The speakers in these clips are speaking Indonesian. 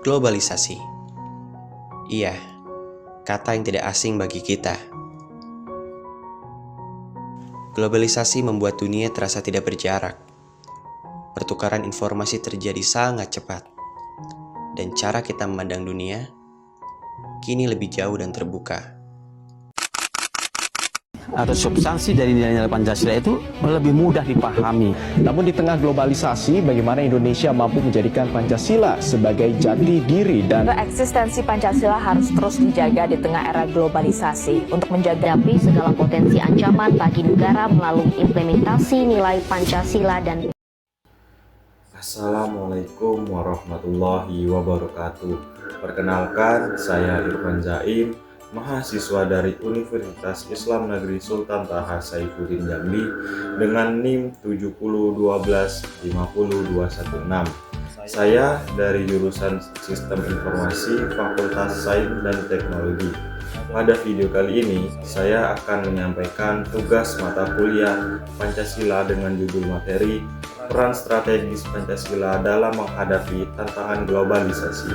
Globalisasi. Iya, kata yang tidak asing bagi kita. Globalisasi membuat dunia terasa tidak berjarak. Pertukaran informasi terjadi sangat cepat. Dan cara kita memandang dunia kini lebih jauh dan terbuka. Atau substansi dari nilai-nilai Pancasila itu lebih mudah dipahami. Namun di tengah globalisasi, bagaimana Indonesia mampu menjadikan Pancasila sebagai jati diri dan eksistensi Pancasila harus terus dijaga di tengah era globalisasi untuk menjaga segala potensi ancaman bagi negara melalui implementasi nilai Pancasila dan Assalamualaikum warahmatullahi wabarakatuh. Perkenalkan, saya Irfan Zaim, mahasiswa dari Universitas Islam Negeri Sultan Taha Saifuddin Jambi dengan NIM 701250216. Saya dari jurusan Sistem Informasi Fakultas Sains dan Teknologi. Pada video kali ini, saya akan menyampaikan tugas mata kuliah Pancasila dengan judul materi Peran Strategis Pancasila dalam menghadapi tantangan globalisasi.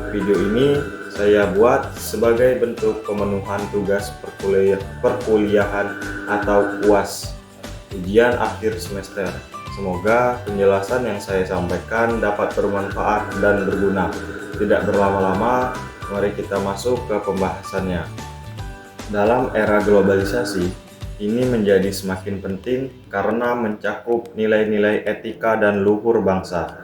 Video ini saya buat sebagai bentuk pemenuhan tugas perkuliahan atau UAS, ujian akhir semester. Semoga penjelasan yang saya sampaikan dapat bermanfaat dan berguna. Tidak berlama-lama, mari kita masuk ke pembahasannya. Dalam era globalisasi, ini menjadi semakin penting karena mencakup nilai-nilai etika dan luhur bangsa.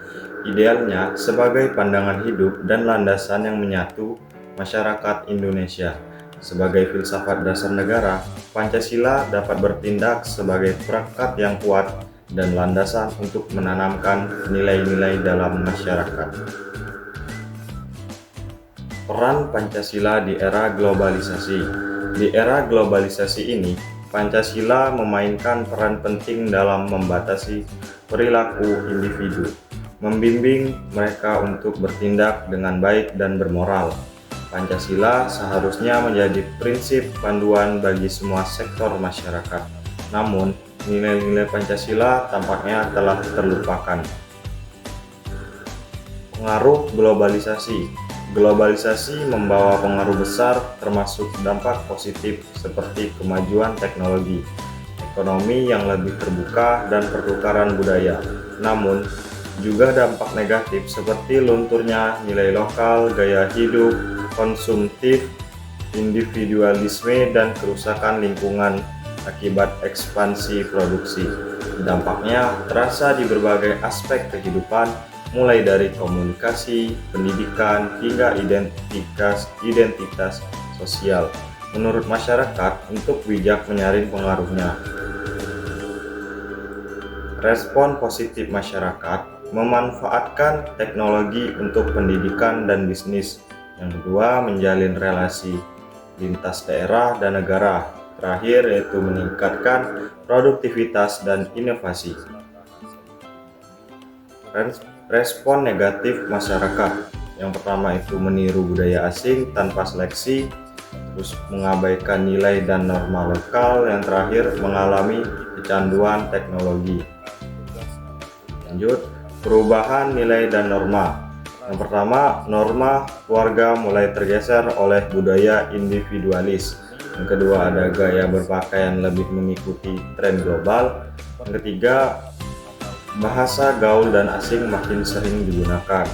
Idealnya sebagai pandangan hidup dan landasan yang menyatu masyarakat Indonesia. Sebagai filsafat dasar negara, Pancasila dapat bertindak sebagai perangkat yang kuat dan landasan untuk menanamkan nilai-nilai dalam masyarakat. Peran Pancasila di era globalisasi. Di era globalisasi ini, Pancasila memainkan peran penting dalam membatasi perilaku individu, membimbing mereka untuk bertindak dengan baik dan bermoral. Pancasila seharusnya menjadi prinsip panduan bagi semua sektor masyarakat. Namun, nilai-nilai Pancasila tampaknya telah terlupakan. Pengaruh globalisasi. Globalisasi membawa pengaruh besar termasuk dampak positif seperti kemajuan teknologi, ekonomi yang lebih terbuka, dan pertukaran budaya. Namun, juga dampak negatif seperti lunturnya nilai lokal, gaya hidup konsumtif, individualisme, dan kerusakan lingkungan akibat ekspansi produksi. Dampaknya terasa di berbagai aspek kehidupan, mulai dari komunikasi, pendidikan, hingga identitas sosial. Menurut masyarakat, untuk bijak menyaring pengaruhnya. Respon positif masyarakat memanfaatkan teknologi untuk pendidikan dan bisnis. Yang kedua, menjalin relasi lintas daerah dan negara. Terakhir, yaitu meningkatkan produktivitas dan inovasi. Respon negatif masyarakat. Yang pertama itu meniru budaya asing tanpa seleksi, terus mengabaikan nilai dan norma lokal. Yang terakhir, mengalami kecanduan teknologi. Lanjut, perubahan nilai dan norma. Yang pertama, norma keluarga mulai tergeser oleh budaya individualis. Yang kedua, ada gaya berpakaian lebih mengikuti tren global. Yang ketiga, bahasa gaul dan asing makin sering digunakan.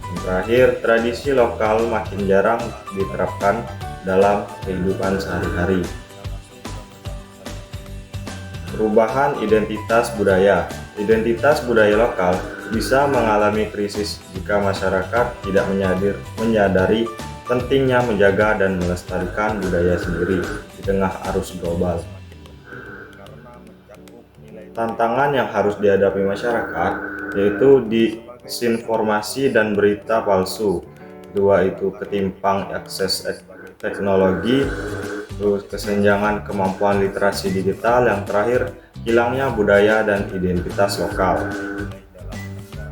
Yang terakhir, tradisi lokal makin jarang diterapkan dalam kehidupan sehari-hari. Perubahan identitas budaya. Identitas budaya lokal bisa mengalami krisis jika masyarakat tidak menyadari pentingnya menjaga dan melestarikan budaya sendiri di tengah arus global. Tantangan yang harus dihadapi masyarakat yaitu disinformasi dan berita palsu. Dua itu ketimpang akses teknologi, terus kesenjangan kemampuan literasi digital. Yang terakhir, hilangnya budaya dan identitas lokal.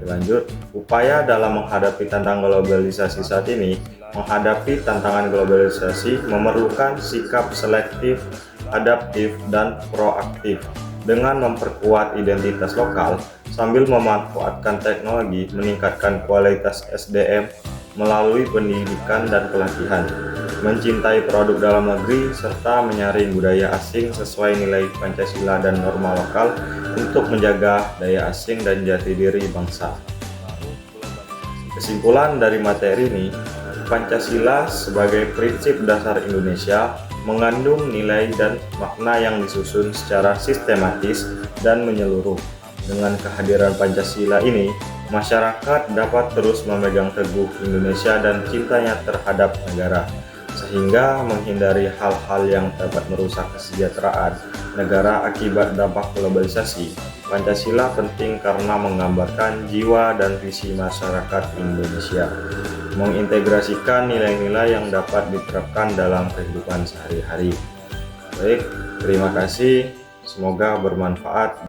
Lanjut, upaya dalam menghadapi tantangan globalisasi saat ini. Menghadapi tantangan globalisasi memerlukan sikap selektif, adaptif, dan proaktif. Dengan memperkuat identitas lokal sambil memanfaatkan teknologi, meningkatkan kualitas SDM, melalui pendidikan dan pelatihan, mencintai produk dalam negeri, serta menyaring budaya asing sesuai nilai Pancasila dan norma lokal untuk menjaga daya asing dan jati diri bangsa. Kesimpulan dari materi ini, Pancasila sebagai prinsip dasar Indonesia mengandung nilai dan makna yang disusun secara sistematis dan menyeluruh. Dengan kehadiran Pancasila ini, masyarakat dapat terus memegang teguh Indonesia dan cintanya terhadap negara, sehingga menghindari hal-hal yang dapat merusak kesejahteraan negara akibat dampak globalisasi. Pancasila penting karena menggambarkan jiwa dan visi masyarakat Indonesia, mengintegrasikan nilai-nilai yang dapat diterapkan dalam kehidupan sehari-hari. Baik, terima kasih. Semoga bermanfaat.